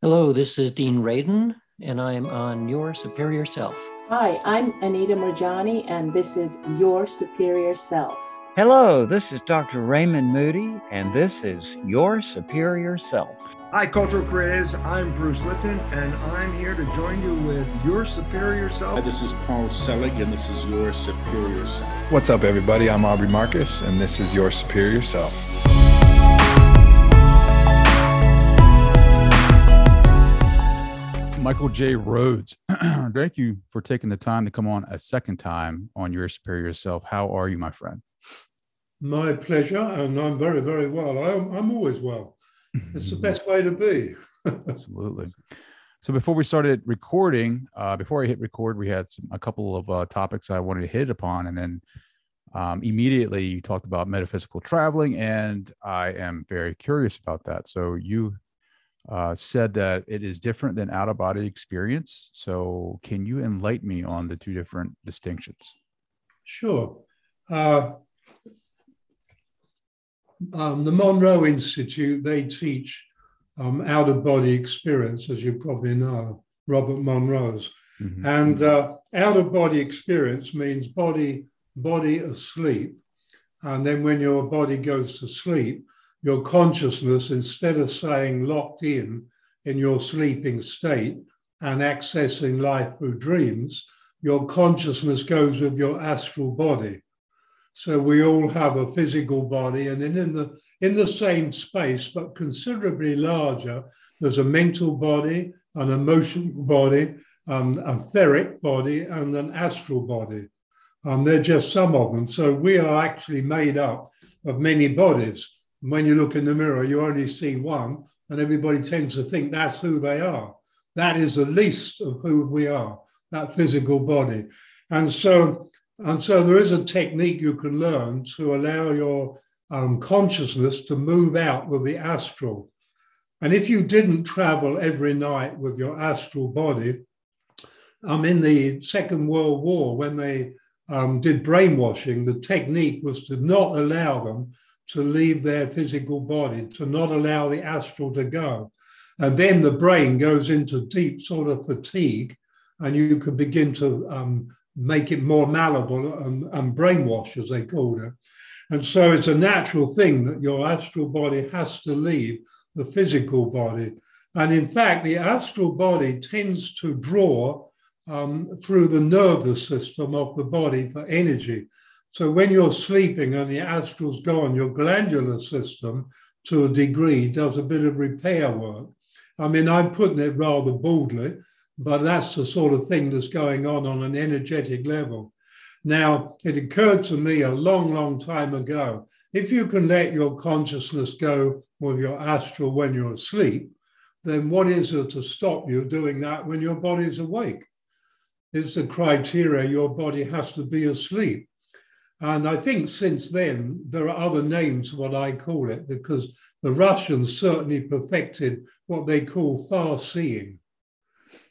Hello, this is Dean Radin, and I'm on Your Superior Self. Hi, I'm Anita Murjani, and this is Your Superior Self. Hello, this is Dr. Raymond Moody, and this is Your Superior Self. Hi, Cultural Creatives. I'm Bruce Lipton, and I'm here to join you with Your Superior Self. Hi, this is Paul Selig, and this is Your Superior Self. What's up, everybody? I'm Aubrey Marcus, and this is Your Superior Self. Michael J. Rhodes, thank you for taking the time to come on a second time on Your Superior Self. How are you, my friend? My pleasure, and I'm very, very well. I'm always well. It's the best way to be. Absolutely. So before we started recording, before I hit record, we had a couple of topics I wanted to hit upon, and then immediately you talked about metaphysical traveling, and I am very curious about that. So you said that it is different than out-of-body experience. So can you enlighten me on the two different distinctions? Sure. The Monroe Institute, they teach out-of-body experience, as you probably know, Robert Monroe's. Mm-hmm. And out-of-body experience means body asleep. And then when your body goes to sleep, your consciousness, instead of staying locked in your sleeping state and accessing life through dreams, your consciousness goes with your astral body. So we all have a physical body, and then in the same space, but considerably larger, there's a mental body, an emotional body, an etheric body, and an astral body. They're just some of them. So we are actually made up of many bodies. When you look in the mirror, you only see one, and everybody tends to think that's who they are. That is the least of who we are, that physical body. And so there is a technique you can learn to allow your consciousness to move out with the astral. And if you didn't travel every night with your astral body, in the Second World War, when they did brainwashing, the technique was to not allow them to leave their physical body, to not allow the astral to go. And then the brain goes into deep sort of fatigue, and you can begin to make it more malleable and brainwash, as they called it. And so it's a natural thing that your astral body has to leave the physical body. And in fact, the astral body tends to draw through the nervous system of the body for energy. So when you're sleeping and the astral's gone, your glandular system, to a degree, does a bit of repair work. I mean, I'm putting it rather baldly, but that's the sort of thing that's going on an energetic level. Now, it occurred to me a long, long time ago, if you can let your consciousness go with your astral when you're asleep, then what is there to stop you doing that when your body's awake? It's the criteria your body has to be asleep. And I think since then, there are other names for what I call it, because the Russians certainly perfected what they call far seeing.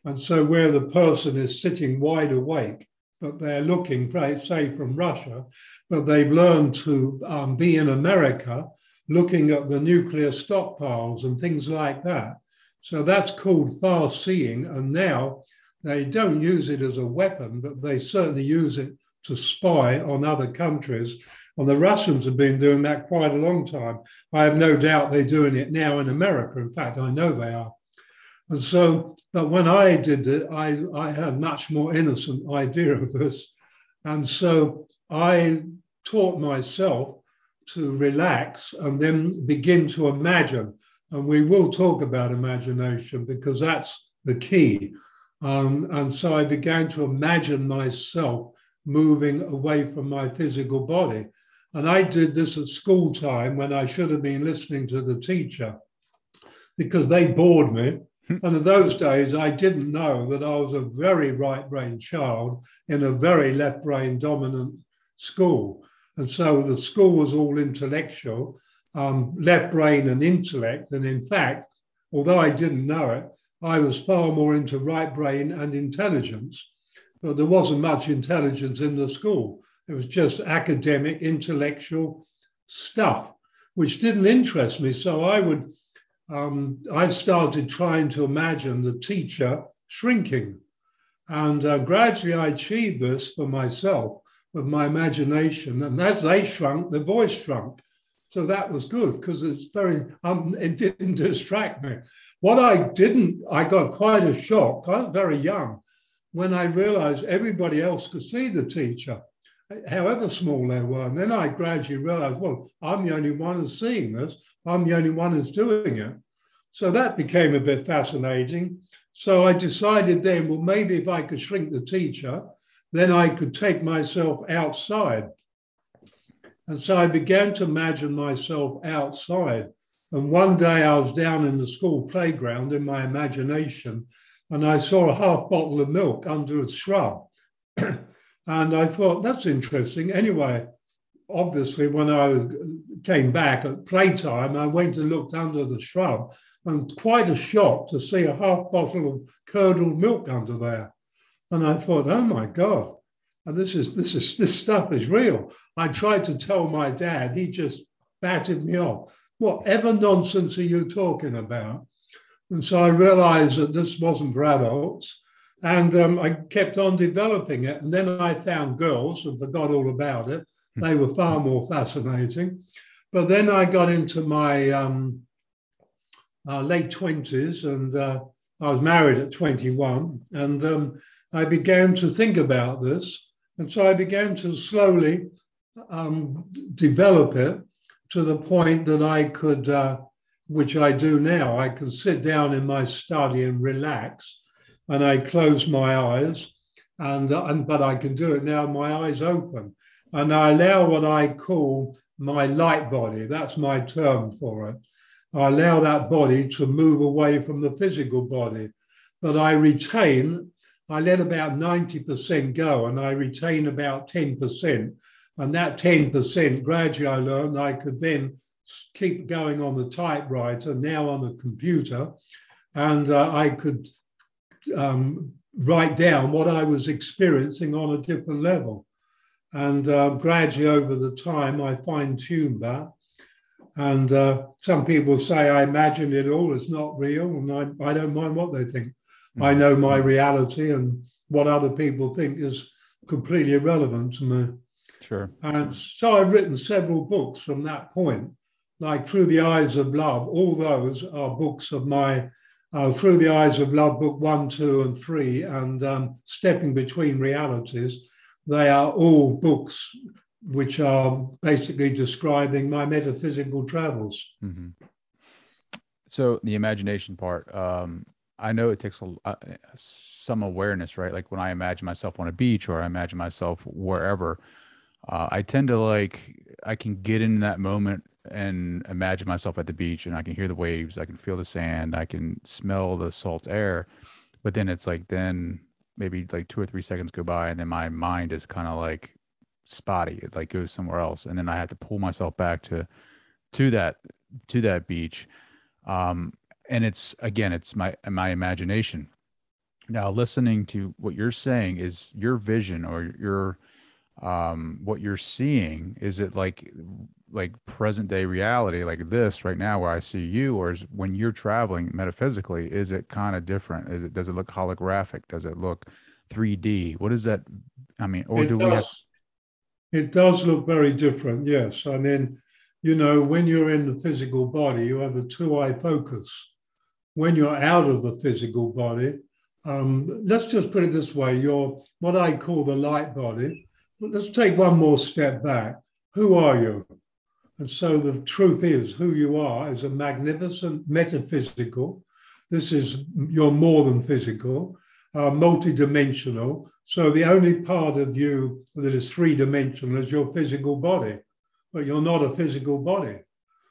And so where the person is sitting wide awake, but they're looking, say, from Russia, but they've learned to be in America, looking at the nuclear stockpiles and things like that. So that's called far seeing. And now they don't use it as a weapon, but they certainly use it to spy on other countries. And the Russians have been doing that quite a long time. I have no doubt they're doing it now in America. In fact, I know they are. And so, but when I did it, I had a much more innocent idea of this. And so I taught myself to relax and then begin to imagine. And we will talk about imagination because that's the key. And so I began to imagine myself moving away from my physical body. And I did this at school time when I should have been listening to the teacher because they bored me. And in those days, I didn't know that I was a very right-brain child in a very left-brain dominant school. And so the school was all intellectual, left brain and intellect. And in fact, although I didn't know it, I was far more into right brain and intelligence. But there wasn't much intelligence in the school. It was just academic, intellectual stuff, which didn't interest me. So I would I started trying to imagine the teacher shrinking. And gradually I achieved this for myself with my imagination. And as they shrunk, the voice shrunk. So that was good because it's very, it didn't distract me. I got quite a shock. I was very young when I realized everybody else could see the teacher, however small they were. And then I gradually realized, well, I'm the only one who's seeing this. I'm the only one who's doing it. So that became a bit fascinating. So I decided then, well, maybe if I could shrink the teacher, then I could take myself outside. And so I began to imagine myself outside. And one day I was down in the school playground in my imagination, and I saw a half bottle of milk under a shrub. And I thought, that's interesting. Anyway, obviously, when I came back at playtime, I went and looked under the shrub, and quite a shock to see a half bottle of curdled milk under there. And I thought, oh my God, and this stuff is real. I tried to tell my dad, he just batted me off. Whatever nonsense are you talking about? And so I realized that this wasn't for adults. And I kept on developing it. And then I found girls and forgot all about it. They were far more fascinating. But then I got into my late 20s, and I was married at 21. And I began to think about this. And so I began to slowly develop it to the point that I could, which I do now, I can sit down in my study and relax. And I close my eyes, but I can do it now, my eyes open. And I allow what I call my light body, that's my term for it. I allow that body to move away from the physical body, but I let about 90% go, and I retain about 10%. And that 10%, gradually I learned I could then keep going on the typewriter, now on the computer, and I could write down what I was experiencing on a different level. And gradually over the time, I fine-tuned that. And some people say I imagined it all, it's not real, and I don't mind what they think. I know my reality, and what other people think is completely irrelevant to me. Sure. And so I've written several books from that point, like Through the Eyes of Love. All those are books of my Through the Eyes of Love, book 1, 2, and 3, and Stepping Between Realities. They are all books which are basically describing my metaphysical travels. Mm-hmm. So the imagination part, I know it takes some awareness, right? Like when I imagine myself on a beach, or I imagine myself wherever, I tend to I can get in that moment and imagine myself at the beach, and I can hear the waves, I can feel the sand, I can smell the salt air. But then it's then maybe 2 or 3 seconds go by, and then my mind is kind of spotty. It goes somewhere else, and then I have to pull myself back to that beach. And it's my imagination. Now, listening to what you're saying, is your vision, or your what you're seeing, is it like present day reality, like this right now where I see you, or is when you're traveling metaphysically, is it kind of different? Does it look holographic? Does it look 3D? What is that? I mean, or it does look very different. Yes. I mean, when you're in the physical body, you have a 2-eye focus. When you're out of the physical body, let's just put it this way, you're what I call the light body. Let's take one more step back. Who are you? And so the truth is, who you are is a magnificent metaphysical. You're more than physical, multidimensional. So the only part of you that is 3-dimensional is your physical body, but you're not a physical body.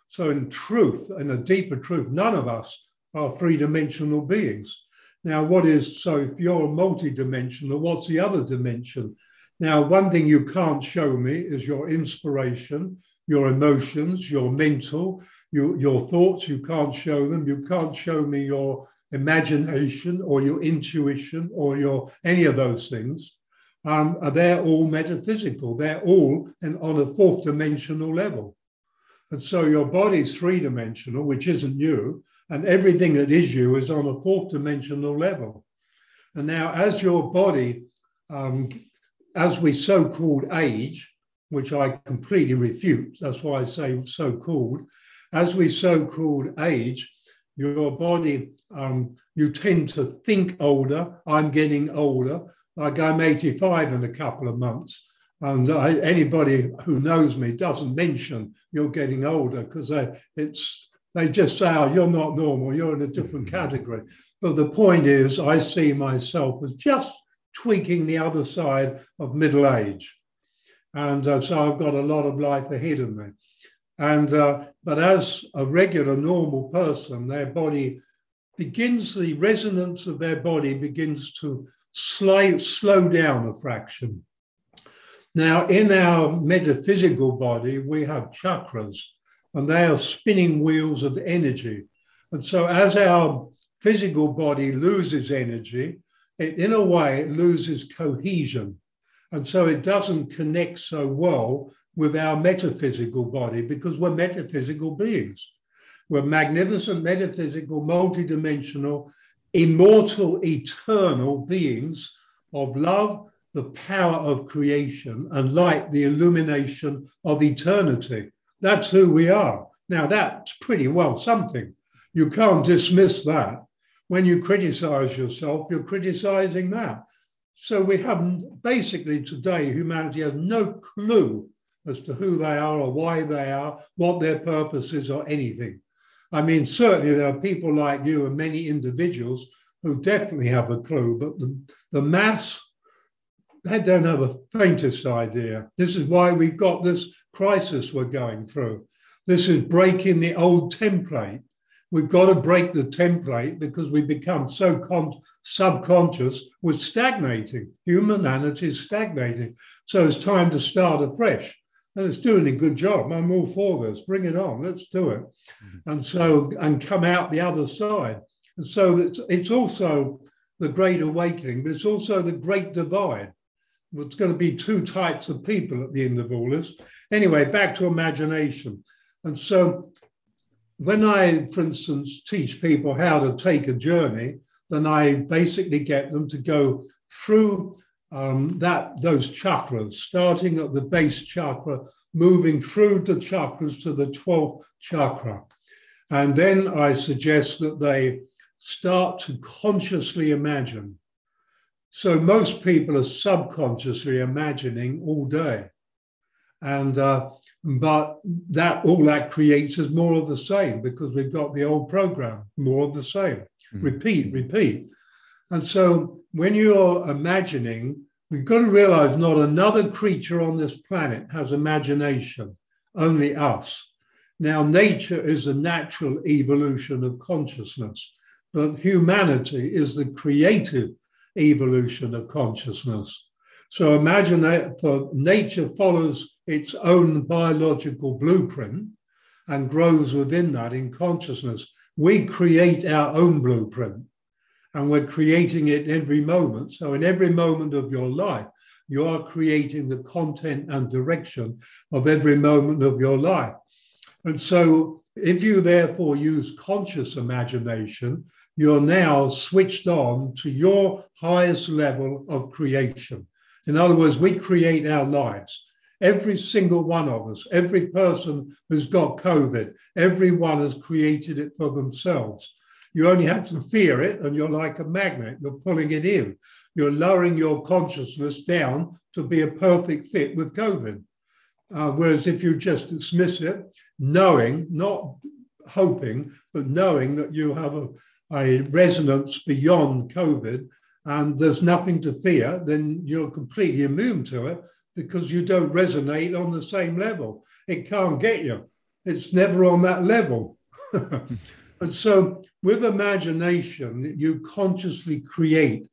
So in truth, in a deeper truth, none of us are 3-dimensional beings. Now, so if you're multidimensional, what's the other dimension? Now, one thing you can't show me is your inspiration, your emotions, your mental, your thoughts. You can't show them. You can't show me your imagination or your intuition or any of those things. They're all metaphysical. They're all on a 4th dimensional level. And so your body's 3-dimensional, which isn't you, and everything that is you is on a fourth dimensional level. And now as your body, as we so-called age, which I completely refute, that's why I say so-called, as we so-called age, your body, you tend to think older. I'm getting older, like I'm 85 in a couple of months. And anybody who knows me doesn't mention you're getting older because they just say, oh, you're not normal, you're in a different category. But the point is, I see myself as just tweaking the other side of middle age. And so I've got a lot of life ahead of me. And but as a regular, normal person, their body begins, the resonance of their body begins to slow down a fraction. Now, in our metaphysical body, we have chakras, and they are spinning wheels of energy. And so as our physical body loses energy, in a way, it loses cohesion. And so it doesn't connect so well with our metaphysical body because we're metaphysical beings. We're magnificent, metaphysical, multidimensional, immortal, eternal beings of love, the power of creation, and light, the illumination of eternity. That's who we are. Now, that's pretty well something. You can't dismiss that. When you criticize yourself, you're criticizing that. So we have basically today, humanity has no clue as to who they are or why they are, what their purpose is or anything. I mean, certainly there are people like you and many individuals who definitely have a clue, but the mass, they don't have a faintest idea. This is why we've got this crisis we're going through. This is breaking the old template. We've got to break the template because we become so subconscious, we're stagnating. Humanity is stagnating. So it's time to start afresh. And it's doing a good job. I'm all for this. Bring it on. Let's do it. And come out the other side. And so it's also the Great Awakening, but it's also the Great Divide. It's going to be two types of people at the end of all this. Anyway, back to imagination. And so when I, for instance, teach people how to take a journey, then I basically get them to go through those chakras, starting at the base chakra, moving through the chakras to the 12th chakra. And then I suggest that they start to consciously imagine. So most people are subconsciously imagining all day. And but all that creates is more of the same because we've got the old program, more of the same. Repeat. And so when you're imagining, we've got to realize not another creature on this planet has imagination, only us. Now, nature is a natural evolution of consciousness, but humanity is the creative evolution of consciousness. So imagine that nature follows its own biological blueprint and grows within that in consciousness. We create our own blueprint and we're creating it every moment. So in every moment of your life, you are creating the content and direction of every moment of your life. And so if you therefore use conscious imagination, you're now switched on to your highest level of creation. In other words, we create our lives. Every single one of us, every person who's got COVID, everyone has created it for themselves. You only have to fear it and you're like a magnet, you're pulling it in. You're lowering your consciousness down to be a perfect fit with COVID. Whereas if you just dismiss it, knowing, not hoping, but knowing that you have a resonance beyond COVID and there's nothing to fear, then you're completely immune to it because you don't resonate on the same level. It can't get you. It's never on that level. And so with imagination, you consciously create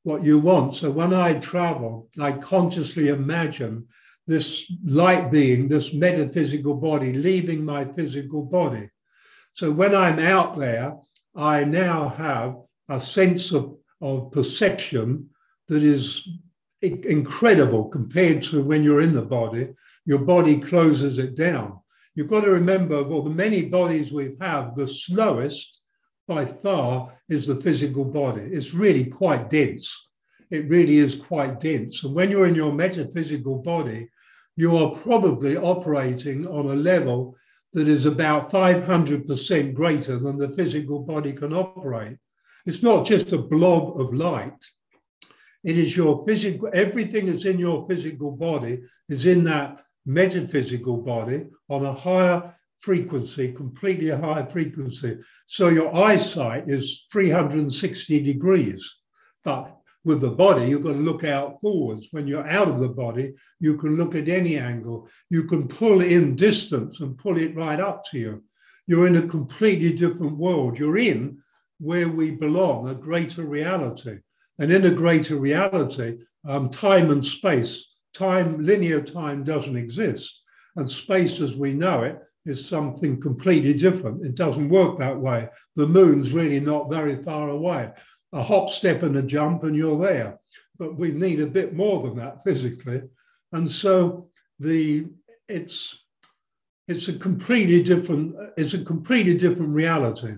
what you want. So when I travel, I consciously imagine this light being, this metaphysical body, leaving my physical body. So when I'm out there, I now have a sense of perception that is incredible compared to when you're in the body. Your body closes it down. You've got to remember, well, the many bodies we have, the slowest by far is the physical body. It's really quite dense. It really is quite dense. And when you're in your metaphysical body, you are probably operating on a level that is about 500% greater than the physical body can operate. It's not just a blob of light. It is your physical, everything that's in your physical body is in that metaphysical body on a higher frequency, completely a higher frequency. So your eyesight is 360 degrees. But with the body, you've got to look out forwards. When you're out of the body, you can look at any angle. You can pull in distance and pull it right up to you. You're in a completely different world. You're in where we belong, a greater reality. And in a greater reality, time and space, linear time doesn't exist. And space as we know it is something completely different. It doesn't work that way. The moon's really not very far away. A hop, step and a jump and you're there. But we need a bit more than that physically. And so it's a completely different reality.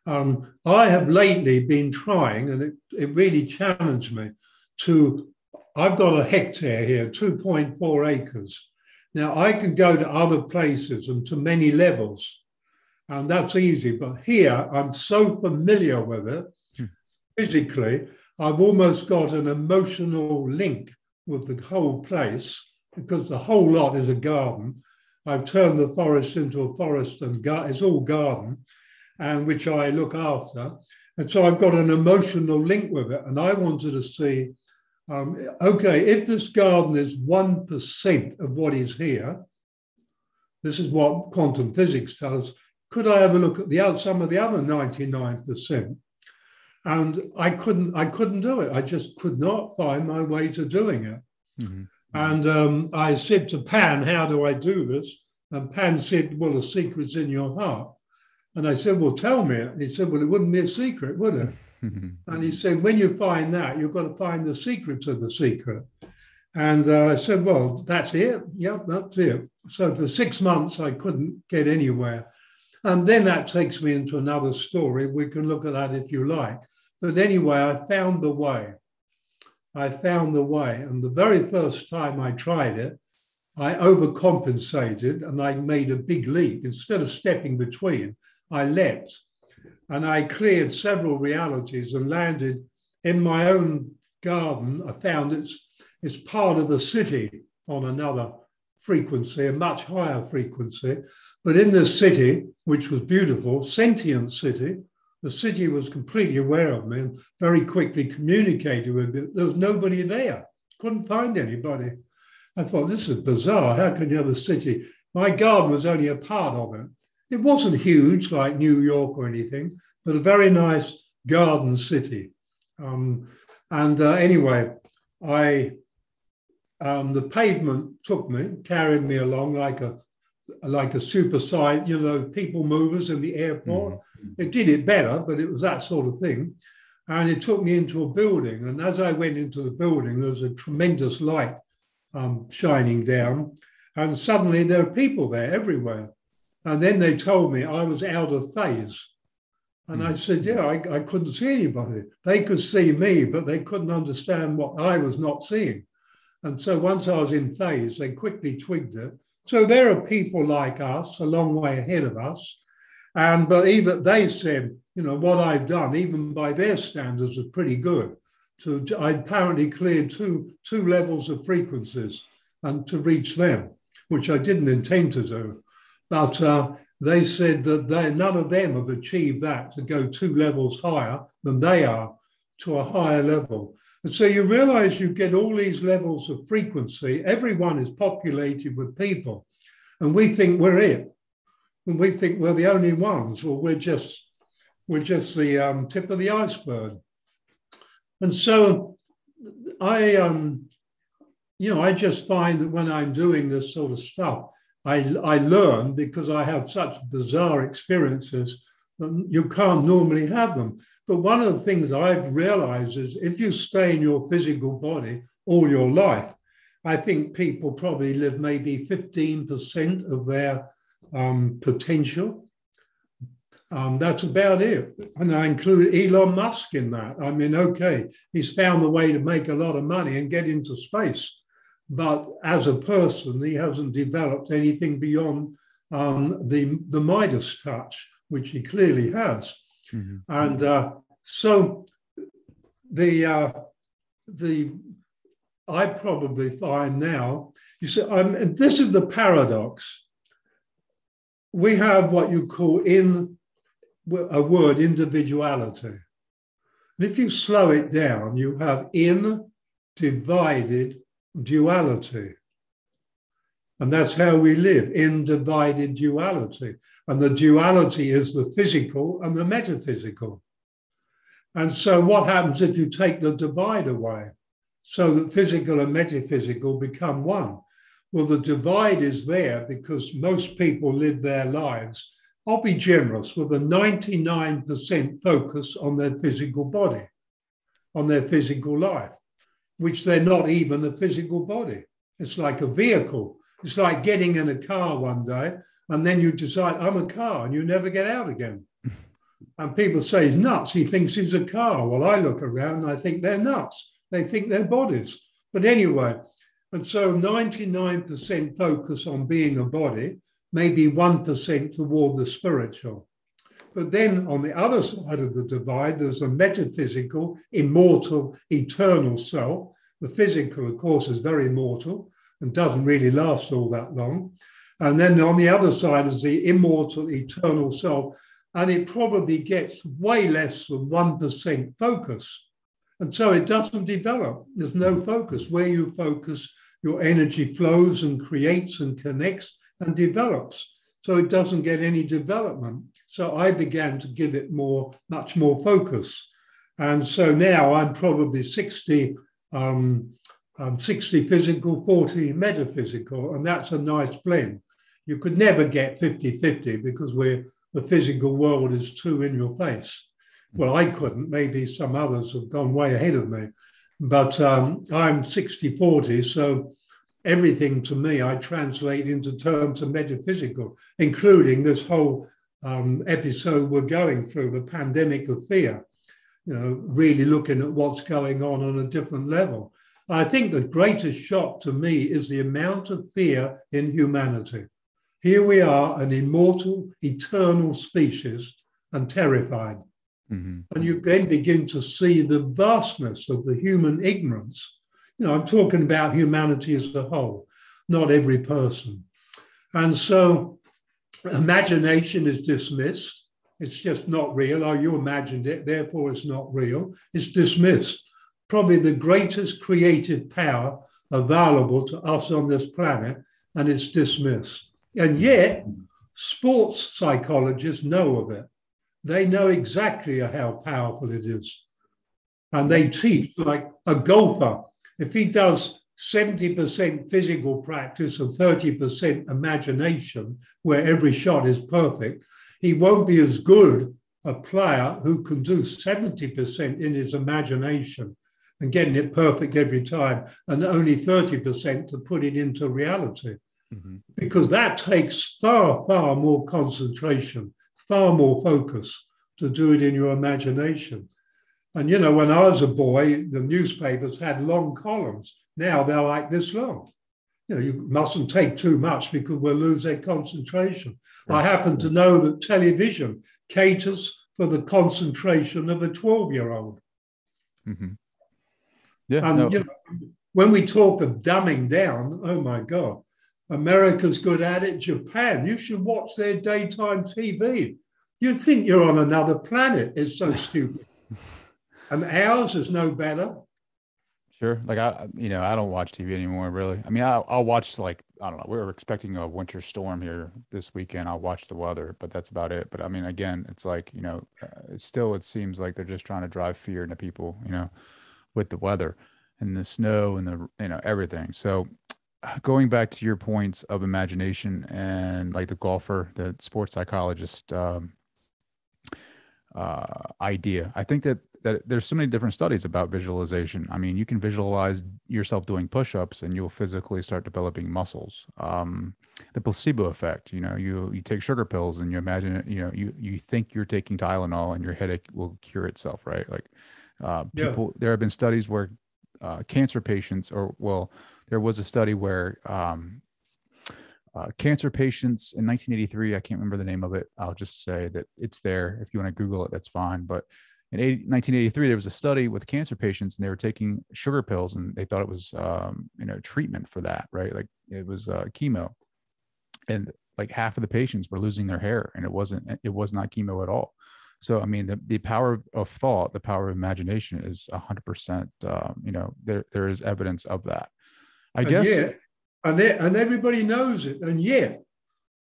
I have lately been trying, and it really challenged me I've got a hectare here, 2.4 acres. Now I can go to other places and to many levels, and that's easy. But here I'm so familiar with it. Physically, I've almost got an emotional link with the whole place because the whole lot is a garden. I've turned the forest into a forest and it's all garden, and which I look after. And so I've got an emotional link with it. And I wanted to see, okay, if this garden is 1% of what is here, this is what quantum physics tells us, could I have a look at some of the other 99%? And I couldn't do it. I just could not find my way to doing it. Mm-hmm. And I said to Pan, how do I do this? And Pan said, well, the secret's in your heart. And I said, well, tell me. And he said, well, it wouldn't be a secret, would it? And he said, when you find that, you've got to find the secret to the secret. And I said, well, that's it. Yep, that's it. So for 6 months, I couldn't get anywhere. And then that takes me into another story. We can look at that if you like. But anyway, I found the way. And the very first time I tried it, I overcompensated and I made a big leap. Instead of stepping between, I leapt. And I cleared several realities and landed in my own garden. I found it's part of the city on another frequency, a much higher frequency. But in this city, which was beautiful, sentient city, the city was completely aware of me and very quickly communicated with me. There was nobody there. Couldn't find anybody. I thought, this is bizarre. How can you have a city? My garden was only a part of it. It wasn't huge like New York or anything, but a very nice garden city. Anyway, the pavement took me, carried me along like a superside, people movers in the airport. Mm-hmm. It did it better, but it was that sort of thing. And it took me into a building. And as I went into the building, there was a tremendous light shining down. And suddenly there were people there everywhere. And then they told me I was out of phase. And I said, yeah, I couldn't see anybody. They could see me, but they couldn't understand what I was not seeing. And so once I was in phase, they quickly twigged it. So there are people like us, a long way ahead of us. But even they said, what I've done, even by their standards, was pretty good. So I apparently cleared two levels of frequencies and to reach them, which I didn't intend to do. But they said that none of them have achieved that, to go 2 levels higher than they are to a higher level. And so you realize you get all these levels of frequency. Everyone is populated with people. And we think we're it. And we think we're the only ones. Well, we're just the tip of the iceberg. And so I just find that when I'm doing this sort of stuff, I learn because I have such bizarre experiences that you can't normally have them. But one of the things I've realized is if you stay in your physical body all your life, I think people probably live maybe 15% of their potential. That's about it. And I include Elon Musk in that. I mean, okay, he's found a way to make a lot of money and get into space. But as a person, he hasn't developed anything beyond the Midas touch, which he clearly has. Mm-hmm. And so I probably find now, you see, this is the paradox. We have what you call a word, individuality. And if you slow it down, you have divided duality. And that's how we live, in divided duality. And the duality is the physical and the metaphysical. And so what happens if you take the divide away so that physical and metaphysical become one? Well, the divide is there because most people live their lives, I'll be generous, with a 99% focus on their physical body, on their physical life, which they're not even a physical body. It's like a vehicle. It's like getting in a car one day and then you decide, I'm a car, and you never get out again. And people say he's nuts. He thinks he's a car. Well, I look around and I think they're nuts. They think they're bodies. But anyway, and so 99% focus on being a body, maybe 1% toward the spiritual. But then on the other side of the divide, there's a metaphysical, immortal, eternal self. The physical, of course, is very mortal and doesn't really last all that long. And then on the other side is the immortal, eternal self, and it probably gets way less than 1% focus. And so it doesn't develop. There's no focus. Where you focus, your energy flows and creates and connects and develops. So it doesn't get any development. So I began to give it much more focus. And so now I'm probably 60 physical, 40 metaphysical, and that's a nice blend. You could never get 50-50 because the physical world is too in your face. Well, I couldn't. Maybe some others have gone way ahead of me. But I'm 60-40, so everything to me I translate into terms of metaphysical, including this whole episode we're going through, the pandemic of fear, really looking at what's going on a different level. I think the greatest shock to me is the amount of fear in humanity. Here we are, an immortal, eternal species, and terrified. Mm-hmm. And you then begin to see the vastness of the human ignorance. I'm talking about humanity as a whole, not every person. And so imagination is dismissed. It's just not real. Oh, you imagined it, therefore it's not real. It's dismissed. Probably the greatest creative power available to us on this planet, and it's dismissed. And yet, sports psychologists know of it. They know exactly how powerful it is. And they teach, like a golfer, if he does 70% physical practice and 30% imagination, where every shot is perfect, he won't be as good a player who can do 70% in his imagination and getting it perfect every time, and only 30% to put it into reality. Mm-hmm. Because that takes far, far more concentration, far more focus to do it in your imagination. And, when I was a boy, the newspapers had long columns. Now they're like this long. You mustn't take too much because we'll lose their concentration. Right. I happen to know that television caters for the concentration of a 12-year-old. Mm-hmm. Yeah, and, when we talk of dumbing down, oh my God, America's good at it. Japan, you should watch their daytime TV. You'd think you're on another planet. It's so stupid. And ours is no better. Sure. Like I don't watch TV anymore, really. I mean, I'll watch, like, I don't know. We were expecting a winter storm here this weekend. I'll watch the weather, but that's about it. But I mean, again, it's like, it seems like they're just trying to drive fear into people, with the weather and the snow and the, everything. So going back to your points of imagination and like the golfer, the sports psychologist idea, I think that that there's so many different studies about visualization. I mean, you can visualize yourself doing push-ups and you'll physically start developing muscles. The placebo effect, you take sugar pills and you imagine it, you think you're taking Tylenol and your headache will cure itself, right? Like there have been studies where cancer patients, there was a study where cancer patients in 1983, I can't remember the name of it. I'll just say that it's there. If you want to Google it, that's fine. But in 1983, there was a study with cancer patients and they were taking sugar pills and they thought it was, treatment for that, right? Like it was chemo. And like half of the patients were losing their hair and it was not chemo at all. So, I mean, the power of thought, the power of imagination is 100%, there is evidence of that. I guess. Yeah. And everybody knows it, and yet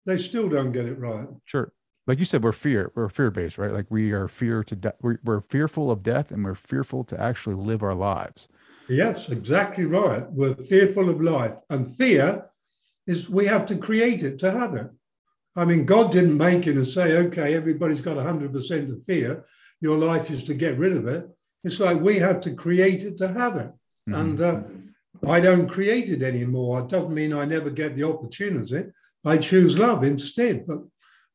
they still don't get it right. Sure, like you said, we're fear-based, right? Like we are we're fearful of death, and we're fearful to actually live our lives. Yes, exactly right. We're fearful of life, and fear is we have to create it to have it. I mean, God didn't make it and say, okay, everybody's got 100% of fear. Your life is to get rid of it. It's like we have to create it to have it, and. I don't create it anymore. It doesn't mean I never get the opportunity. I choose love instead. But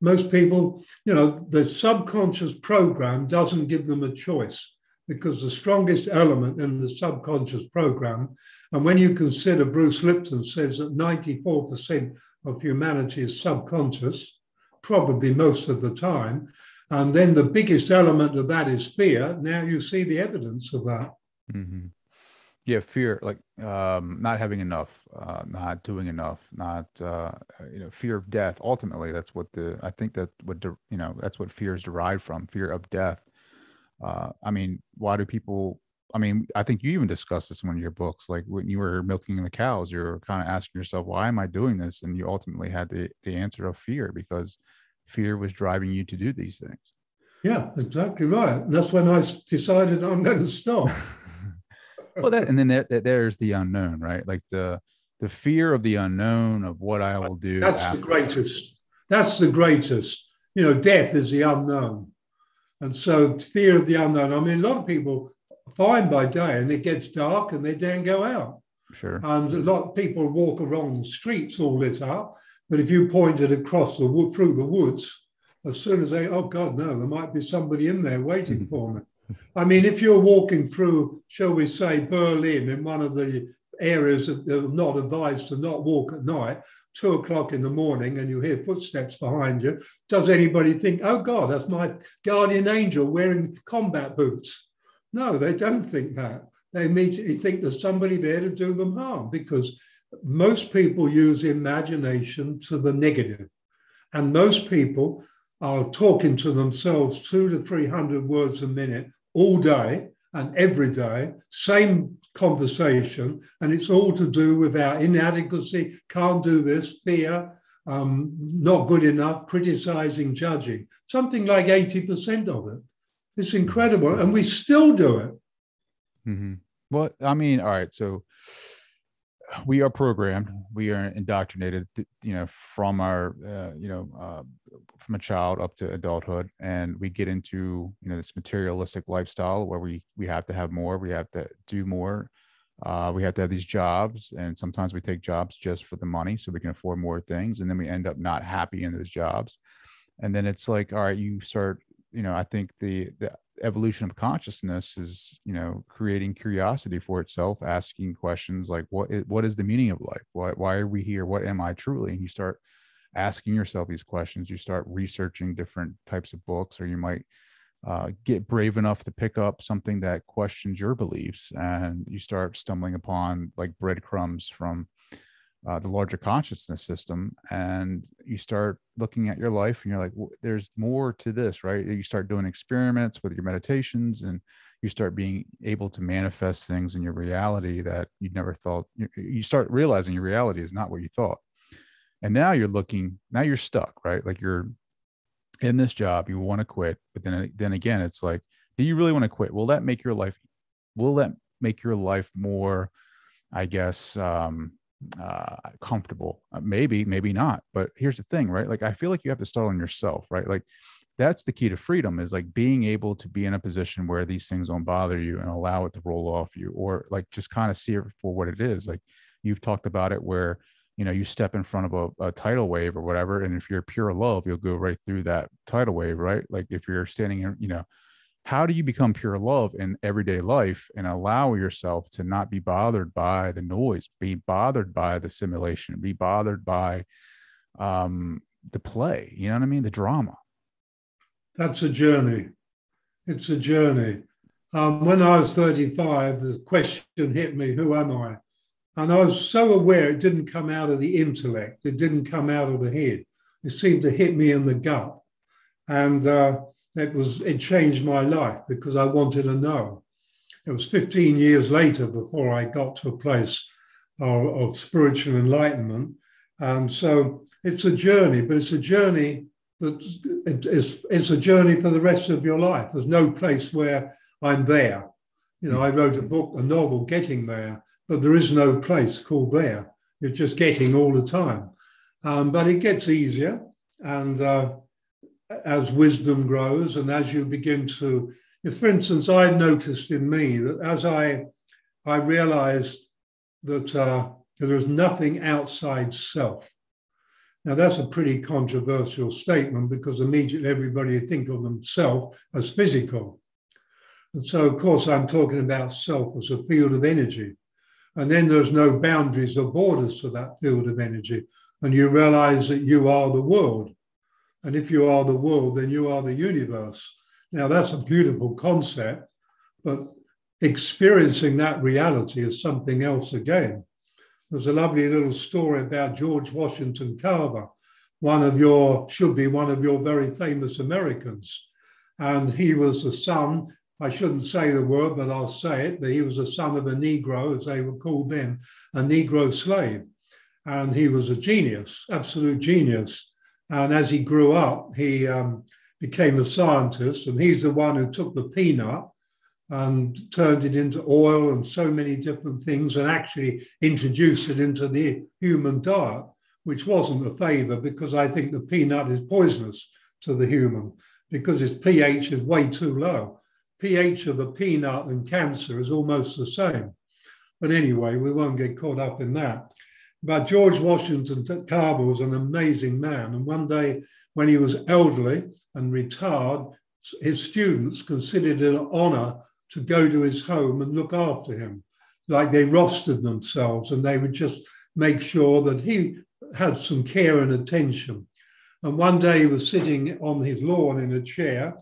most people, the subconscious program doesn't give them a choice because the strongest element in the subconscious program, and when you consider Bruce Lipton says that 94% of humanity is subconscious, probably most of the time, and then the biggest element of that is fear. Now you see the evidence of that. Mm-hmm. Yeah, fear, like not having enough, not doing enough, not fear of death. Ultimately, that's what that's what fear is derived from, fear of death. I mean, why do people? I mean, I think you even discussed this in one of your books. Like when you were milking the cows, you were kind of asking yourself, "Why am I doing this?" And you ultimately had the answer of fear, because fear was driving you to do these things. Yeah, exactly right. And that's when I decided I'm going to stop. Well, and then there's the unknown, right? Like the fear of the unknown, of what I will do. That's the greatest. That's the greatest. Death is the unknown. And so fear of the unknown. I mean, a lot of people are fine by day and it gets dark and they don't go out. Sure. And a lot of people walk around the streets all lit up. But if you pointed across through the woods, as soon as oh God, no, there might be somebody in there waiting for me. I mean, if you're walking through, shall we say, Berlin, in one of the areas that are not advised to not walk at night, 2 o'clock in the morning, and you hear footsteps behind you, does anybody think, oh God, that's my guardian angel wearing combat boots? No, they don't think that. They immediately think there's somebody there to do them harm, because most people use imagination to the negative. And most people are talking to themselves 200 to 300 words a minute all day and every day, same conversation, and it's all to do with our inadequacy, can't do this, fear, not good enough, criticizing, judging. Something like 80% of it. It's incredible, and we still do it. Mm-hmm. Well, I mean, all right, so we are programmed, we are indoctrinated, from our, from a child up to adulthood, and we get into, this materialistic lifestyle where we have to have more, we have to do more, we have to have these jobs, and sometimes we take jobs just for the money so we can afford more things, and then we end up not happy in those jobs, and then it's like, all right, you start, I think the evolution of consciousness is, creating curiosity for itself, asking questions like, what is the meaning of life? Why are we here? What am I truly? And you start asking yourself these questions. You start researching different types of books, or you might get brave enough to pick up something that questions your beliefs, and you start stumbling upon like breadcrumbs from the larger consciousness system, and you start looking at your life and you're like, there's more to this, right? You start doing experiments with your meditations, and you start being able to manifest things in your reality that you never thought. You start realizing your reality is not what you thought. And now you're stuck, right? Like you're in this job, you want to quit, but then again, it's like, do you really want to quit? Will that make your life more, I guess, comfortable? Maybe not. But here's the thing, right? Like, I feel like you have to start on yourself, right? Like that's the key to freedom, is like being able to be in a position where these things don't bother you and allow it to roll off you, or like just kind of see it for what it is. Like you've talked about it where, you know, you step in front of a tidal wave or whatever. And if you're pure love, you'll go right through that tidal wave, right? Like if you're standing in, you know, how do you become pure love in everyday life and allow yourself to not be bothered by the noise, be bothered by the simulation, be bothered by the play, you know what I mean? The drama. That's a journey. It's a journey. When I was 35, the question hit me, who am I? And I was so aware it didn't come out of the intellect. It didn't come out of the head. It seemed to hit me in the gut. And it changed my life because I wanted to know. It was 15 years later before I got to a place of spiritual enlightenment. And so it's a journey, but it's a journey it's a journey for the rest of your life. There's no place where I'm there. You know, I wrote a novel, Getting There, but there is no place called there. You're just getting all the time. But it gets easier. And as wisdom grows and as you begin to, for instance, I noticed in me that as I realized that there is nothing outside self. Now, that's a pretty controversial statement because immediately everybody think of themselves as physical. And so, of course, I'm talking about self as a field of energy. And then there's no boundaries or borders to that field of energy. And you realize that you are the world. And if you are the world, then you are the universe. Now, that's a beautiful concept, but experiencing that reality is something else again. There's a lovely little story about George Washington Carver, should be one of your very famous Americans. And he was the son, I shouldn't say the word, but I'll say it, but he was the son of a Negro, as they were called then, a Negro slave. And he was a genius, absolute genius. And as he grew up, he became a scientist, and he's the one who took the peanut and turned it into oil and so many different things and actually introduced it into the human diet, which wasn't a favor because I think the peanut is poisonous to the human because its pH is way too low. pH of a peanut and cancer is almost the same. But anyway, we won't get caught up in that. But George Washington Carver was an amazing man. And one day when he was elderly and retired, his students considered it an honor to go to his home and look after him. Like they rostered themselves and they would just make sure that he had some care and attention. And one day he was sitting on his lawn in a chair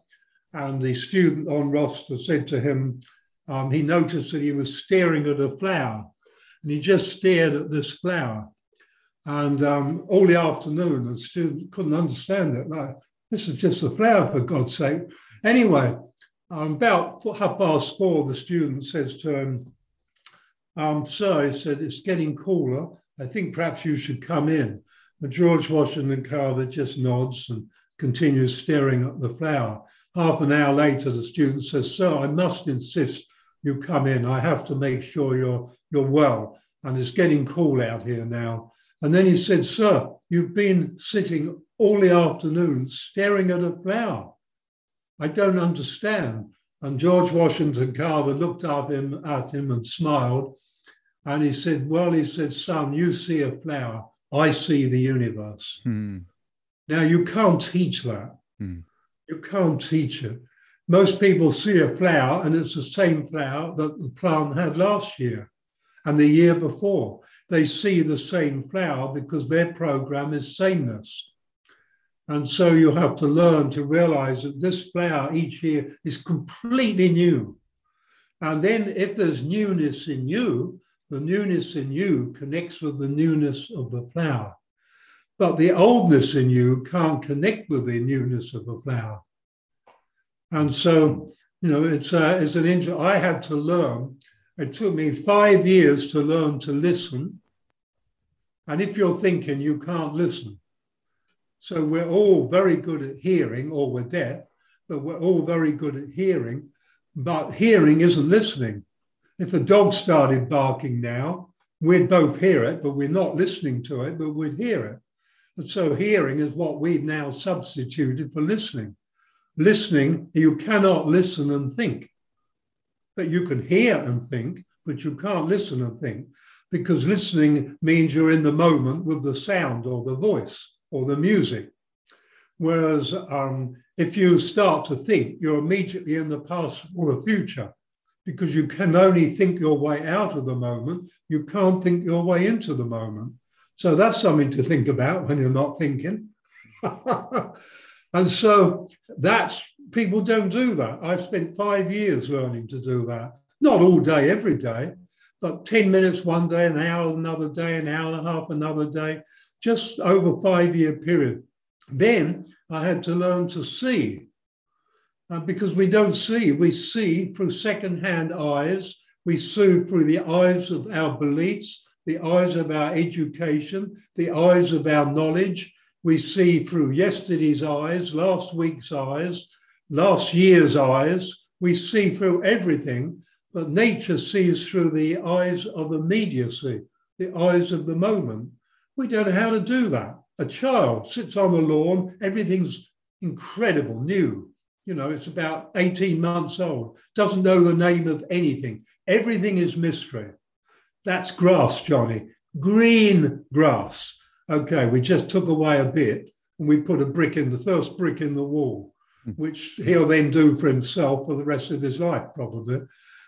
and the student on roster said to him, he noticed that he was staring at a flower and he just stared at this flower. And all the afternoon, the student couldn't understand it. Like, this is just a flower, for God's sake. Anyway, about 4:30, the student says to him, sir, he said, it's getting cooler. I think perhaps you should come in. And George Washington Carver just nods and continues staring at the flower. Half an hour later, the student says, sir, I must insist you come in. I have to make sure you're well. And it's getting cool out here now. And then he said, sir, you've been sitting all the afternoon staring at a flower. I don't understand. And George Washington Carver looked up at him and smiled. And he said, well, he said, son, you see a flower. I see the universe. Now, you can't teach that. You can't teach it. Most people see a flower and it's the same flower that the plant had last year and the year before. They see the same flower because their program is sameness. And so you have to learn to realize that this flower each year is completely new. And then if there's newness in you, the newness in you connects with the newness of the flower. But the oldness in you can't connect with the newness of the flower. And so, you know, it's an interest. I had to learn. It took me 5 years to learn to listen. And if you're thinking, you can't listen. So we're all very good at hearing, or we're deaf, but we're all very good at hearing. But hearing isn't listening. If a dog started barking now, we'd both hear it, but we're not listening to it, but we'd hear it. And so hearing is what we've now substituted for listening. listening, you cannot listen and think. But you can hear and think, but you can't listen and think, because listening means you're in the moment with the sound or the voice or the music. Whereas if you start to think, you're immediately in the past or the future, because you can only think your way out of the moment. You can't think your way into the moment. So that's something to think about when you're not thinking. And so people don't do that. I've spent 5 years learning to do that. Not all day, every day, but 10 minutes one day, an hour another day, an hour and a half another day, just over a 5-year period. Then I had to learn to see, because we don't see. We see through second-hand eyes. We see through the eyes of our beliefs, the eyes of our education, the eyes of our knowledge. We see through yesterday's eyes, last week's eyes, last year's eyes. We see through everything, but nature sees through the eyes of immediacy, the eyes of the moment. We don't know how to do that. A child sits on the lawn, everything's incredible, new. You know, it's about 18 months old, doesn't know the name of anything. Everything is mystery. That's grass, Johnny, green grass. Okay, we just took away a bit and we put the first brick in the wall, which he'll then do for himself for the rest of his life, probably.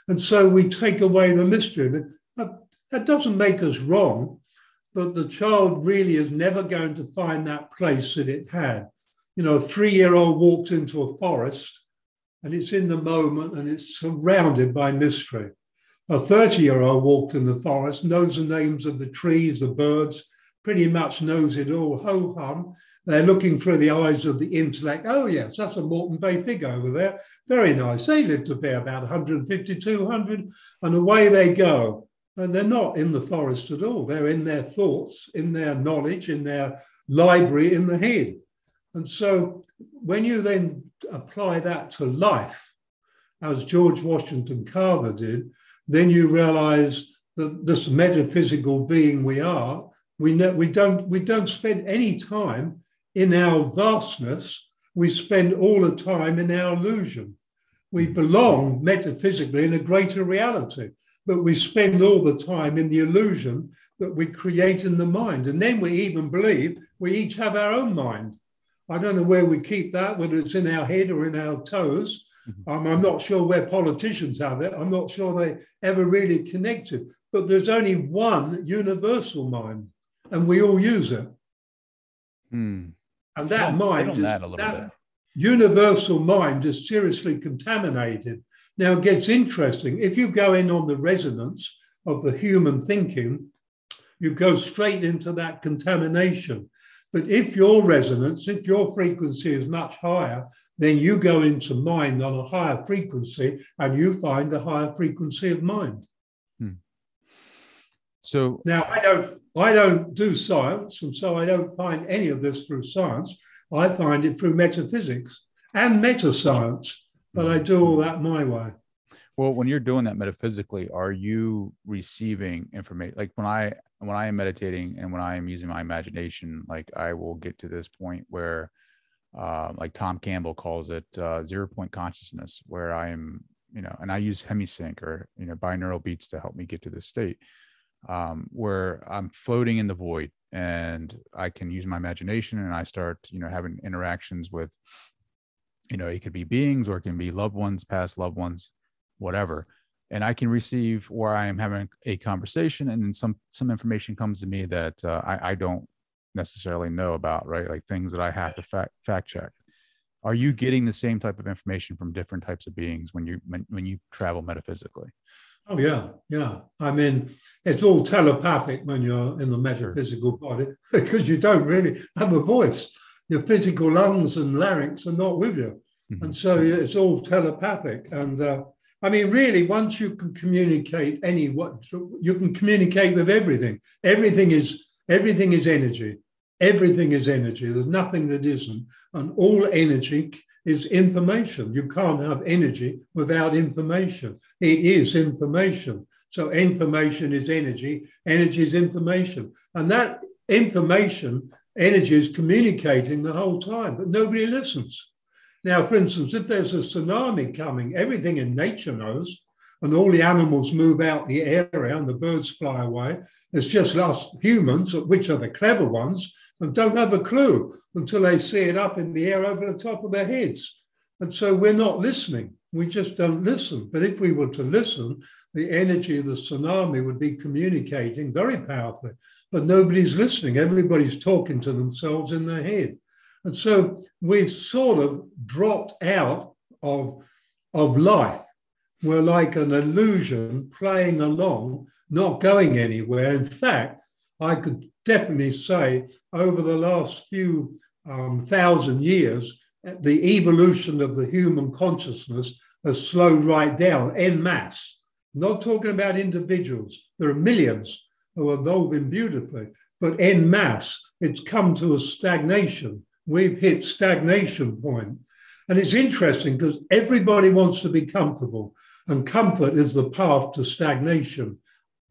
And so we take away the mystery. That doesn't make us wrong, but the child really is never going to find that place that it had. You know, a 3-year-old walks into a forest and it's in the moment and it's surrounded by mystery. A 30-year-old walked in the forest, knows the names of the trees, the birds, pretty much knows it all, ho-hum. They're looking through the eyes of the intellect. Oh, yes, that's a Moreton Bay fig over there. Very nice. They live to be about 150, 200, and away they go. And they're not in the forest at all. They're in their thoughts, in their knowledge, in their library, in the head. And so when you then apply that to life, as George Washington Carver did, then you realize that this metaphysical being we are, we don't spend any time in our vastness. We spend all the time in our illusion. We belong metaphysically in a greater reality, but we spend all the time in the illusion that we create in the mind. And then we even believe we each have our own mind. I don't know where we keep that, whether it's in our head or in our toes. I'm not sure where politicians have it. I'm not sure they ever really connected. But there's only one universal mind, and we all use it. And that that universal mind is seriously contaminated. Now it gets interesting. If you go in on the resonance of the human thinking, you go straight into that contamination. But if your resonance, if your frequency is much higher, then you go into mind on a higher frequency and you find a higher frequency of mind. So now I don't do science, and so I don't find any of this through science. I find it through metaphysics and meta-science, but I do all that my way. Well, when you're doing that metaphysically, are you receiving information? Like when I am meditating and when I am using my imagination, like I will get to this point where, like Tom Campbell calls it 0-point consciousness, where I am, and I use hemisync or, binaural beats to help me get to this state, where I'm floating in the void and I can use my imagination and I start, having interactions with, it could be beings or it can be loved ones, past loved ones, whatever. And I can receive where I am having a conversation and then some information comes to me that I don't necessarily know about, right? Like things that I have to fact check. Are you getting the same type of information from different types of beings when you travel metaphysically? Oh, yeah. I mean, it's all telepathic when you're in the metaphysical body, because you don't really have a voice. Your physical lungs and larynx are not with you. And so it's all telepathic. And I mean, really, once you can communicate you can communicate with everything. Everything is energy. Everything is energy. There's nothing that isn't. And all energy is information. You can't have energy without information. It is information. So information is energy. Energy is information. And that information, energy is communicating the whole time, but nobody listens. Now, for instance, if there's a tsunami coming, everything in nature knows, and all the animals move out the area and the birds fly away. It's just us humans, which are the clever ones, and don't have a clue until they see it up in the air over the top of their heads. And so we're not listening. We just don't listen. But if we were to listen, the energy of the tsunami would be communicating very powerfully. But nobody's listening. Everybody's talking to themselves in their head. And so we've sort of dropped out of life. We're like an illusion playing along, not going anywhere. In fact, I could definitely say over the last few thousand years, the evolution of the human consciousness has slowed right down en masse. Not talking about individuals. There are millions who are evolving beautifully, but en masse, it's come to a stagnation. We've hit stagnation point. And it's interesting because everybody wants to be comfortable, and comfort is the path to stagnation.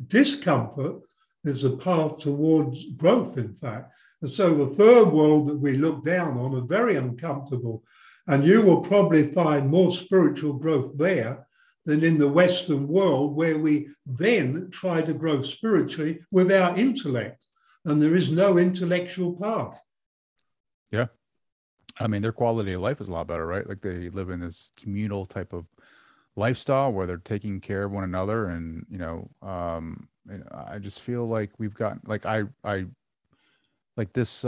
Discomfort is a path towards growth, in fact. And so the third world that we look down on are very uncomfortable. And you will probably find more spiritual growth there than in the Western world, where we then try to grow spiritually with our intellect. And there is no intellectual path. Yeah. I mean, their quality of life is a lot better, right? Like they live in this communal type of lifestyle where they're taking care of one another. And, I just feel like we've got, like, like this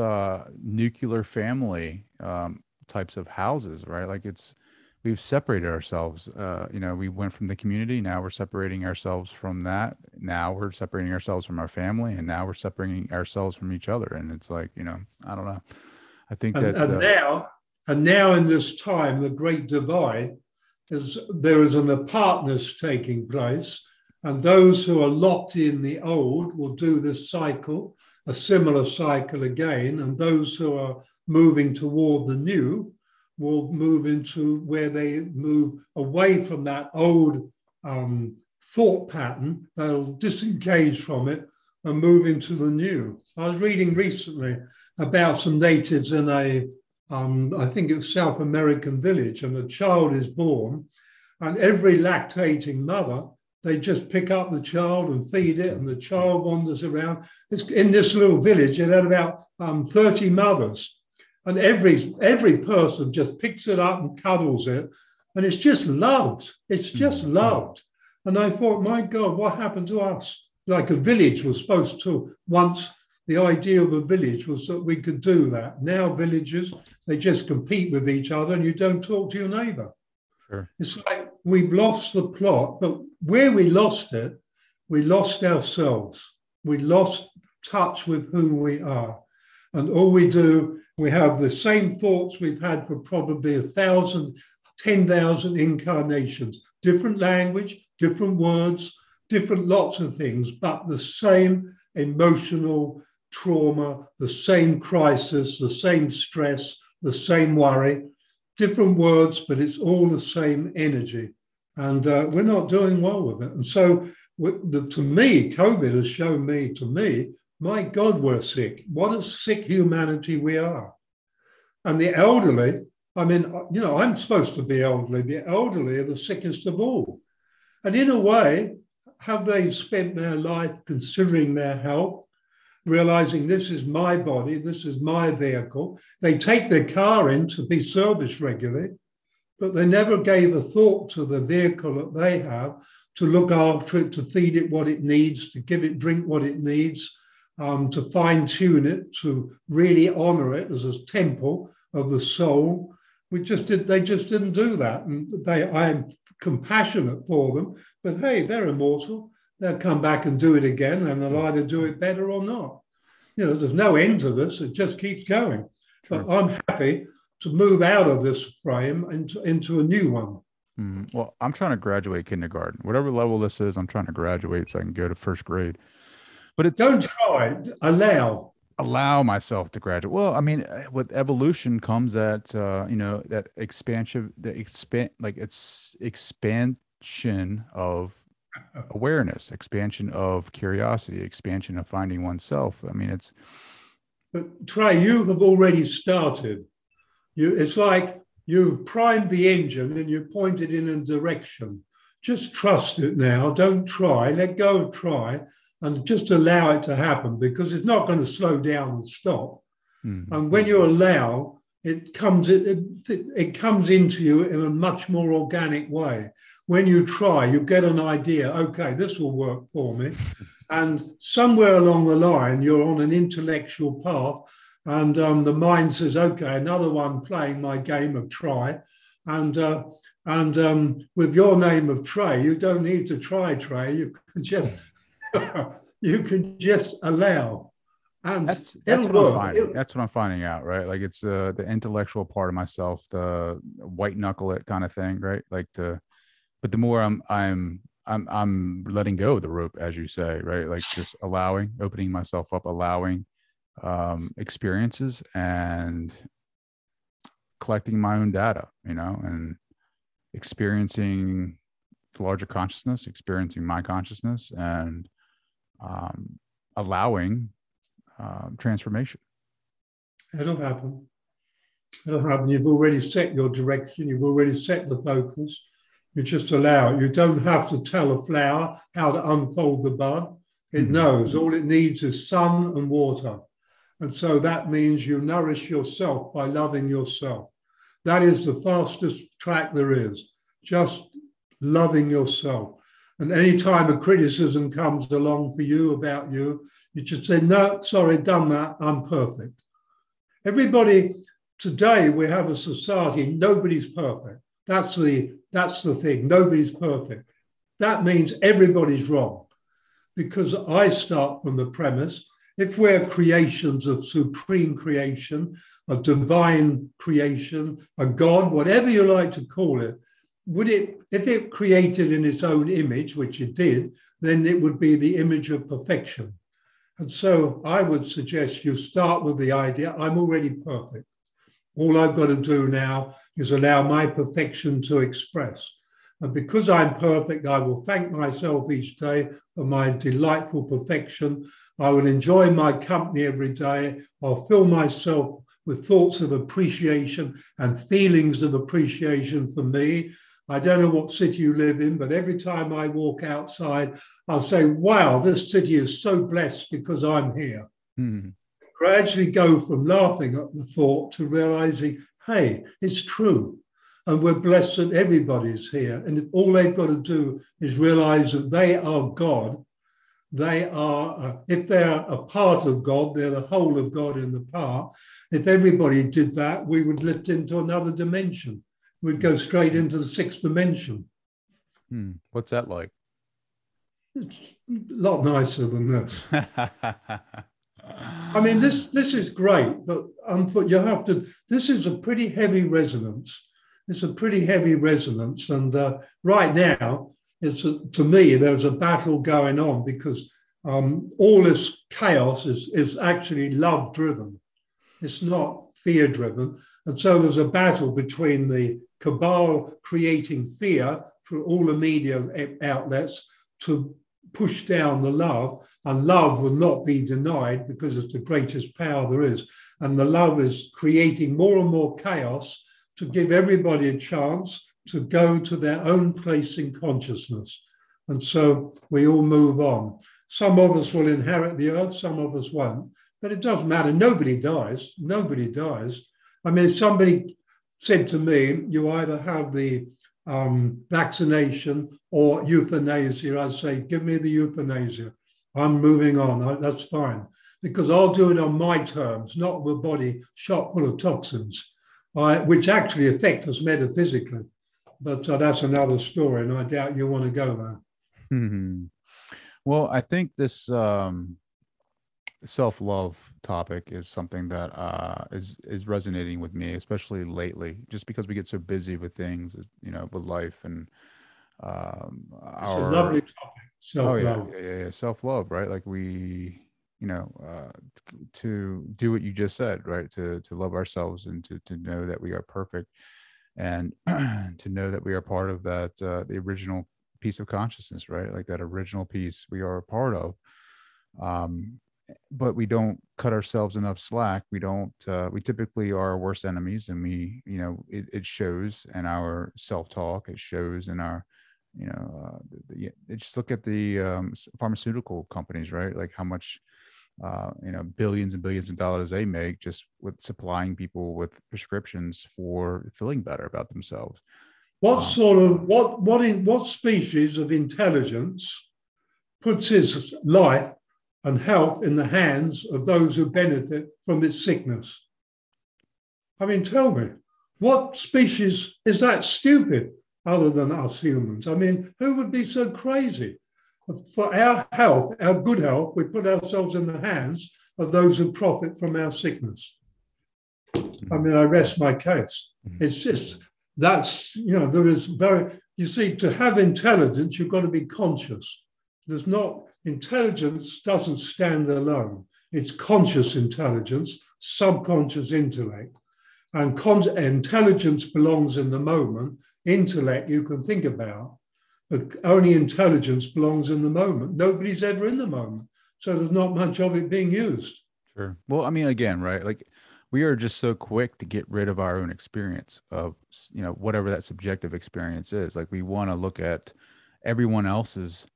nuclear family types of houses, right? Like we've separated ourselves. We went from the community. Now we're separating ourselves from that. Now we're separating ourselves from our family, and now we're separating ourselves from each other. And it's like, I don't know. I think and now in this time, the great divide is there is an apartness taking place, and those who are locked in the old will do this cycle, a similar cycle again, and those who are moving toward the new will move into where they move away from that old thought pattern. They'll disengage from it and move into the new. I was reading recently about some natives in I think it's South American village, and a child is born, and every lactating mother, they just pick up the child and feed it, and the child wanders around. It's in this little village, it had about 30 mothers, and every person just picks it up and cuddles it, and it's just loved. It's just loved. And I thought, my God, what happened to us? Like a village was supposed to once. The idea of a village was that we could do that. Now villages, they just compete with each other, and you don't talk to your neighbor. Sure. It's like we've lost the plot, but where we lost it, we lost ourselves. We lost touch with who we are. And all we do, we have the same thoughts we've had for probably 1,000, 10,000 incarnations, different language, different words, different lots of things, but the same emotional trauma, the same crisis, the same stress, the same worry, different words, but it's all the same energy. And we're not doing well with it. And so to me, COVID has shown me, my God, we're sick. What a sick humanity we are. And the elderly, I mean, I'm supposed to be elderly. The elderly are the sickest of all. And in a way, have they spent their life considering their health, realizing this is my body, this is my vehicle? They take their car in to be serviced regularly, but they never gave a thought to the vehicle that they have to look after it, to feed it what it needs, to give it drink what it needs, to fine tune it, to really honor it as a temple of the soul. They just didn't do that. And I'm compassionate for them, but hey, they're immortal. They'll come back and do it again, and they'll either do it better or not. There's no end to this. It just keeps going. But I'm happy to move out of this frame into a new one. Well, I'm trying to graduate kindergarten. Whatever level this is, I'm trying to graduate so I can go to first grade. But don't try. Allow myself to graduate. Well, I mean, with evolution comes that expansion, it's expansion of awareness, expansion of curiosity, expansion of finding oneself. I mean, But Trey, you have already started. It's like You've primed the engine and you point it in a direction. Just trust it now. Don't try. Let go of try and just allow it to happen, because it's not going to slow down and stop. Mm-hmm. And when you allow, it comes into you in a much more organic way. When you try, you get an idea, okay, this will work for me. And somewhere along the line, you're on an intellectual path, and the mind says, okay, another one playing my game of try. And with your name of Trey, you don't need to try, Trey. You can just you can just allow. And that's what I'm finding. That's what I'm finding out, right? Like it's the intellectual part of myself, the white knuckle it kind of thing, right? Like but the more I'm letting go of the rope, as you say, right? Like just opening myself up, allowing experiences and collecting my own data, and experiencing the larger consciousness, experiencing my consciousness, and allowing transformation. It'll happen. It'll happen. You've already set your direction. You've already set the focus. You just allow it. You don't have to tell a flower how to unfold the bud. It knows. All it needs is sun and water. And so that means you nourish yourself by loving yourself. That is the fastest track there is, just loving yourself. And any time a criticism comes along for you about you, you just say, no, sorry, done that, I'm perfect. Everybody, today we have a society, nobody's perfect. That's the thing, nobody's perfect. That means everybody's wrong, because I start from the premise, if we're creations of supreme creation, a divine creation, a God, whatever you like to call it, if it created in its own image, which it did, then it would be the image of perfection. And so I would suggest you start with the idea, I'm already perfect. All I've got to do now is allow my perfection to express. And because I'm perfect, I will thank myself each day for my delightful perfection. I will enjoy my company every day. I'll fill myself with thoughts of appreciation and feelings of appreciation for me. I don't know what city you live in, but every time I walk outside, I'll say, wow, this city is so blessed because I'm here. Gradually go from laughing at the thought to realizing, hey, it's true. And we're blessed that everybody's here. And all they've got to do is realize that they are God. They are, if they're a part of God, they're the whole of God in the part. If everybody did that, we would lift into another dimension. We'd go straight into the sixth dimension. What's that like? It's a lot nicer than this. I mean, this is great, but you have to, this is a pretty heavy resonance. It's a pretty heavy resonance. And right now, to me, there's a battle going on because all this chaos is actually love-driven. It's not fear-driven. And so there's a battle between the cabal creating fear through all the media outlets to push down the love, and love will not be denied because it's the greatest power there is. And the love is creating more and more chaos to give everybody a chance to go to their own place in consciousness. And so we all move on. Some of us will inherit the earth, some of us won't, but it doesn't matter. Nobody dies. Nobody dies. I mean, somebody said to me, you either have the vaccination or euthanasia. I say, give me the euthanasia. I'm moving on. That's fine. Because I'll do it on my terms, not with a body shot full of toxins, which actually affect us metaphysically. But that's another story, and I doubt you want to go there. Well, I think this self-love topic is something that is resonating with me, especially lately, just because we get so busy with things, with life and it's a lovely topic. Self-love. Yeah. Self-love, right? Like we, to do what you just said, right? To love ourselves and to know that we are perfect, and to know that we are part of that the original piece of consciousness, right? Like that original piece we are a part of. but we don't cut ourselves enough slack. We don't, we typically are our worst enemies, and it shows in our self-talk. It shows in our, just look at the pharmaceutical companies, right? Like how much, billions and billions of dollars they make just with supplying people with prescriptions for feeling better about themselves. What species of intelligence puts its life and health in the hands of those who benefit from its sickness? I mean, tell me, what species is that stupid other than us humans? I mean, who would be so crazy? For our health, our good health, we put ourselves in the hands of those who profit from our sickness. I mean, I rest my case. It's just, there is you see, to have intelligence, you've got to be conscious. Intelligence doesn't stand alone. It's conscious intelligence, subconscious intellect. And intelligence belongs in the moment. Intellect you can think about, but only intelligence belongs in the moment. Nobody's ever in the moment. So there's not much of it being used. Sure. Well, I mean, again, right? Like we are just so quick to get rid of our own experience of, whatever that subjective experience is. Like we want to look at everyone else's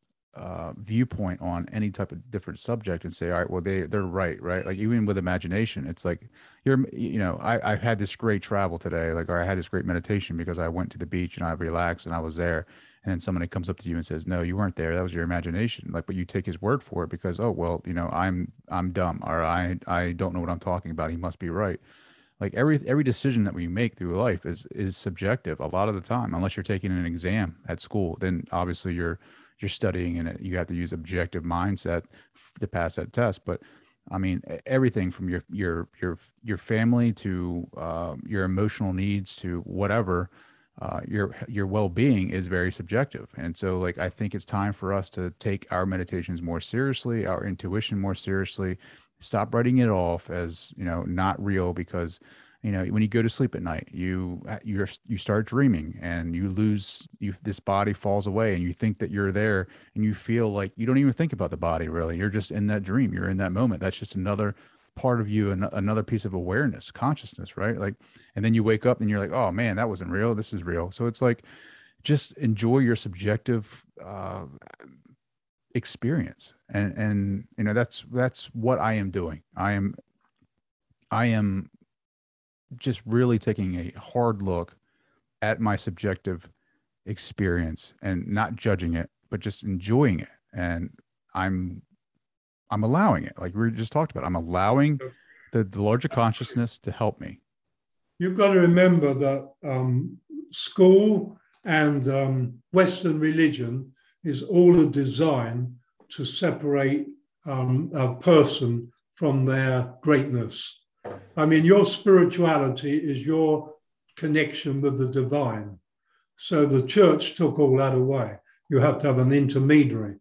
viewpoint on any type of different subject and say, all right, well, they're right. Like even with imagination, it's like I've had this great travel today, or I had this great meditation because I went to the beach and I relaxed and I was there. And then somebody comes up to you and says, no, you weren't there. That was your imagination. But you take his word for it because, oh, well, I'm dumb, or I don't know what I'm talking about. He must be right. Like every decision that we make through life is subjective a lot of the time, unless you're taking an exam at school. Then obviously you're studying and you have to use objective mindset to pass that test. But I mean, everything from your family to your emotional needs to whatever, your well-being is very subjective. And so I think it's time for us to take our meditations more seriously, our intuition more seriously, stop writing it off as, not real, because when you go to sleep at night, you start dreaming and this body falls away and you think that you're there and you feel like you don't even think about the body really. You're just in that dream. You're in that moment. That's just another part of you, and another piece of awareness, consciousness, right? And then you wake up and you're like, oh man, that wasn't real. This is real. So it's just enjoy your subjective experience. And that's what I am doing. I am just really taking a hard look at my subjective experience and not judging it, but just enjoying it. And I'm allowing it. Like we just talked about, I'm allowing the larger consciousness to help me. You've got to remember that school and Western religion is all a design to separate a person from their greatness. I mean, your spirituality is your connection with the divine. So the church took all that away. You have to have an intermediary.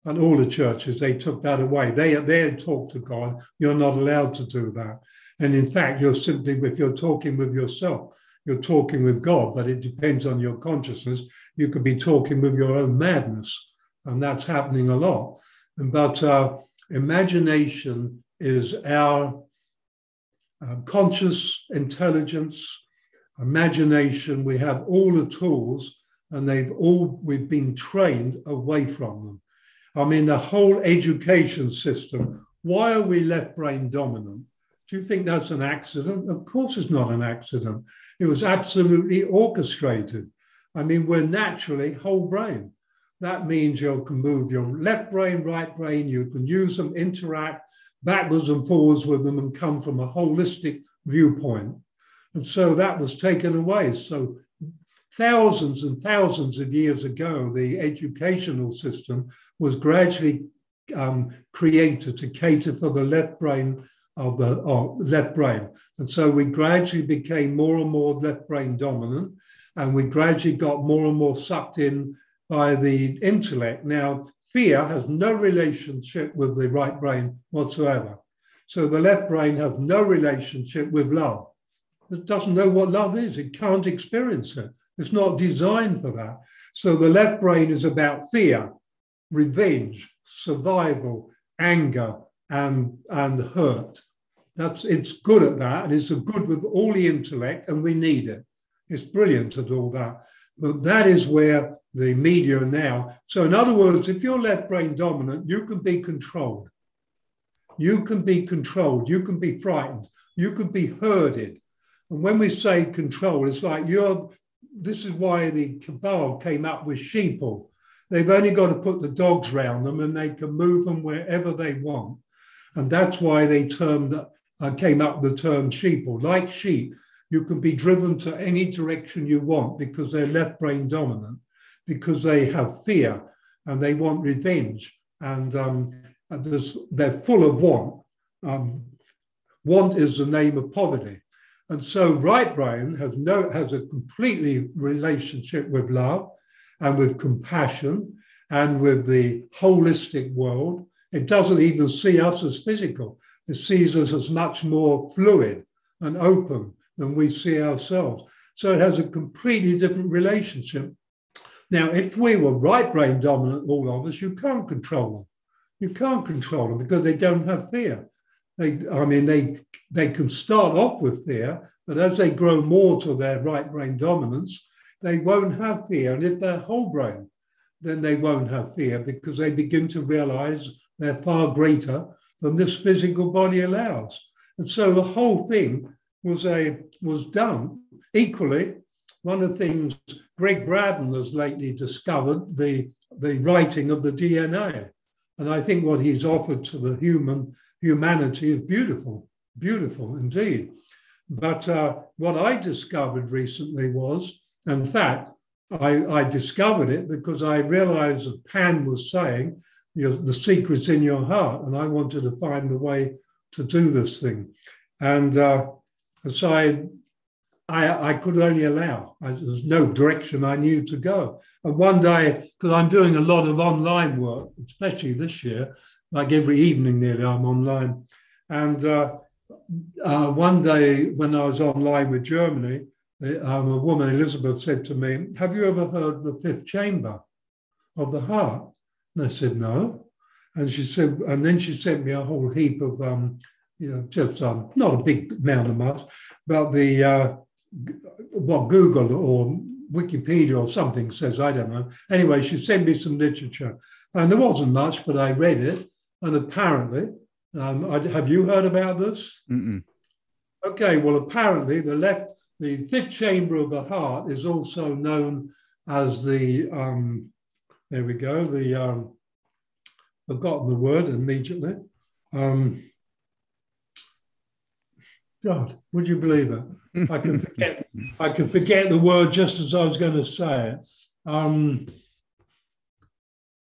And all the churches, they took that away. They talk to God. You're not allowed to do that. And in fact, if you're talking with yourself, you're talking with God, but it depends on your consciousness. You could be talking with your own madness, and that's happening a lot. But imagination is our conscious intelligence, imagination. We have all the tools, and we've been trained away from them. I mean, the whole education system, why are we left brain dominant? Do you think that's an accident? Of course it's not an accident. It was absolutely orchestrated. I mean, we're naturally whole brain. That means you can move your left brain, right brain, you can use them, interact backwards and forwards with them and come from a holistic viewpoint. And so that was taken away. So thousands and thousands of years ago, the educational system was gradually created to cater for the left brain of the left brain. And so we gradually became more and more left brain dominant, and we gradually got more and more sucked in by the intellect. Now, fear has no relationship with the right brain whatsoever. So the left brain has no relationship with love. It doesn't know what love is. It can't experience it. It's not designed for that. So the left brain is about fear, revenge, survival, anger, and hurt. It's good at that, and it's good with all the intellect, and we need it. It's brilliant at all that. But that is where the media are now. So in other words, if you're left brain dominant, you can be controlled. You can be controlled. You can be frightened. You can be herded. And when we say control, it's like this is why the cabal came up with sheeple. They've only got to put the dogs round them and they can move them wherever they want. And that's why they came up with the term sheeple. Like sheep, you can be driven to any direction you want because they're left brain dominant, because they have fear and they want revenge. And they're full of want. Want is the name of poverty. And so right brain has a completely relationship with love and with compassion and with the holistic world. It doesn't even see us as physical. It sees us as much more fluid and open than we see ourselves. So it has a completely different relationship. Now, if we were right brain dominant, all of us, you can't control them. You can't control them because they don't have fear. They can start off with fear, but as they grow more to their right brain dominance, they won't have fear. And if they're whole brain, then they won't have fear because they begin to realize they're far greater than this physical body allows. And so the whole thing was done. Equally, one of the things Greg Braden has lately discovered, the writing of the DNA. And I think what he's offered to the humanity is beautiful, beautiful indeed. But what I discovered recently was, in fact, I discovered it because I realized that Pan was saying, the secret's in your heart. And I wanted to find the way to do this thing. And so I could only allow. There's no direction I knew to go. And one day, because I'm doing a lot of online work, especially this year, like every evening nearly I'm online. And one day when I was online with Germany, a woman, Elizabeth, said to me, "Have you ever heard of the fifth chamber of the heart?" And I said, "No." And she said, and then she sent me a whole heap of, just not a big amount of much, but what Google or Wikipedia or something says, I don't know. Anyway, she sent me some literature, and there wasn't much, but I read it, and apparently, have you heard about this? Mm-mm. Okay, well, apparently the fifth chamber of the heart is also known as forgotten the word immediately. God, would you believe it? I can forget the word just as I was going to say it.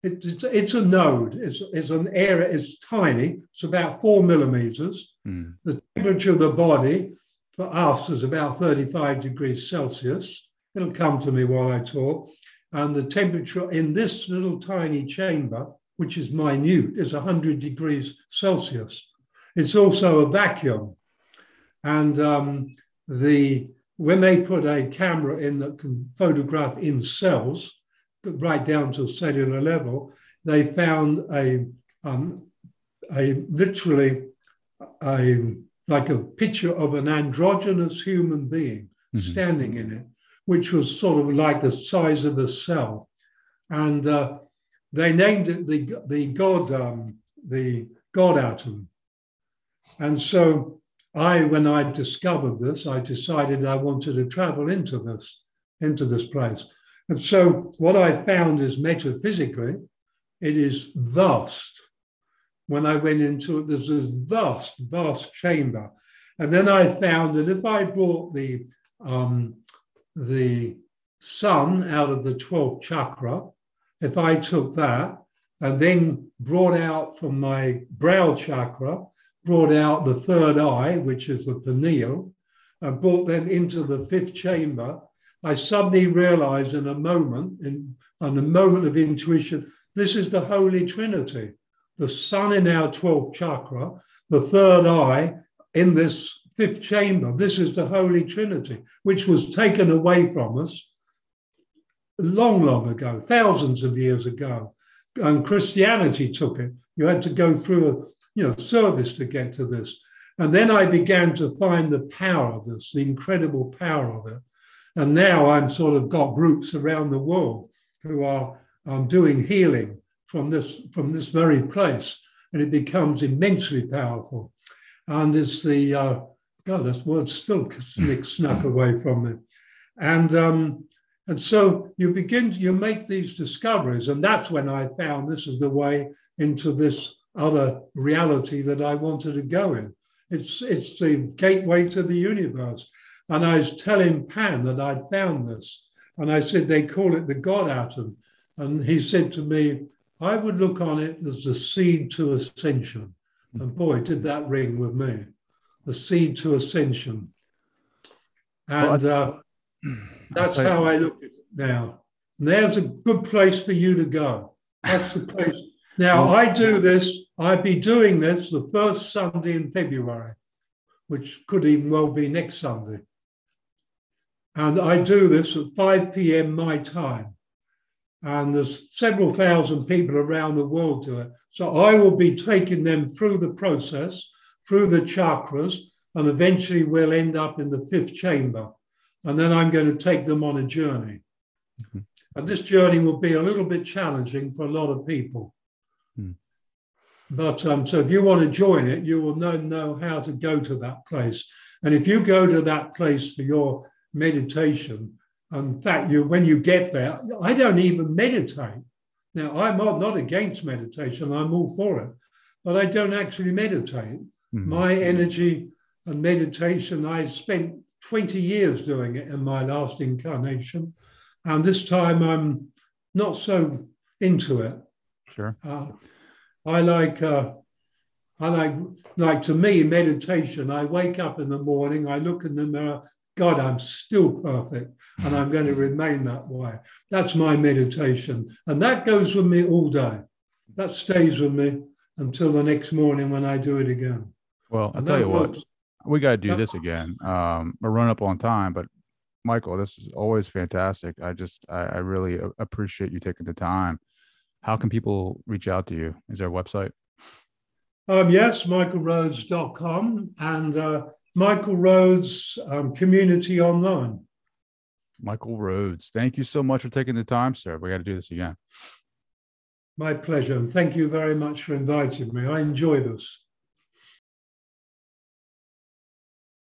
It's a node. It's an area. It's tiny. It's about 4 millimeters. Mm. The temperature of the body for us is about 35 degrees Celsius. It'll come to me while I talk. And the temperature in this little tiny chamber, which is minute, is 100 degrees Celsius. It's also a vacuum. And when they put a camera in that can photograph in cells, right down to a cellular level, they found literally like a picture of an androgynous human being standing in it, which was sort of like the size of a cell. And they named it the God atom. And so when I discovered this, I decided I wanted to travel into this place. And so what I found is metaphysically, it is vast. When I went into it, there's this vast, vast chamber. And then I found that if I brought the sun out of the 12th chakra, if I took that and then brought out from my brow chakra, brought out the third eye, which is the pineal, and brought them into the fifth chamber, I suddenly realized in a moment of intuition, this is the Holy Trinity. The sun in our 12th chakra, the third eye in this fifth chamber. This is the Holy Trinity, which was taken away from us long, long ago, thousands of years ago. And Christianity took it. You had to go through service to get to this. And then I began to find the power of this, the incredible power of it. And now I'm sort of got groups around the world who are doing healing from this very place. And it becomes immensely powerful. And it's the, God, that word still snuck away from me. And so you make these discoveries. And that's when I found this is the way into this other reality that I wanted to go in. It's the gateway to the universe. And I was telling Pan that I'd found this. And I said, they call it the God atom. And he said to me, I would look on it as the seed to ascension. And boy, did that ring with me. The seed to ascension. And that's how I look at it now. And there's a good place for you to go. That's the place. Now, I do this. I'd be doing this the first Sunday in February, which could even well be next Sunday. And I do this at 5 p.m. my time. And there's several thousand people around the world do it. So I will be taking them through the process, through the chakras, and eventually we'll end up in the 5th chamber. And then I'm going to take them on a journey. Mm-hmm. And this journey will be a little bit challenging for a lot of people. Mm. But so if you want to join it, you will know how to go to that place. And if you go to that place for your meditation, in fact, when you get there, I don't even meditate. Now, I'm not against meditation. I'm all for it. But I don't actually meditate. Mm-hmm. My energy and meditation, I spent 20 years doing it in my last incarnation. And this time I'm not so into it. Sure. I like to me, meditation, I wake up in the morning, I look in the mirror, God, I'm still perfect, and I'm going to remain that way. That's my meditation. And that goes with me all day. That stays with me until the next morning when I do it again. Well, I'll tell you what, we got to do this again. We're run up on time, but Michael, this is always fantastic. I really appreciate you taking the time. How can people reach out to you? Is there a website? Yes, michaelrhodes.com and Michael Rhodes Community Online. Michael Rhodes, thank you so much for taking the time, sir. We got to do this again. My pleasure. And thank you very much for inviting me. I enjoy this.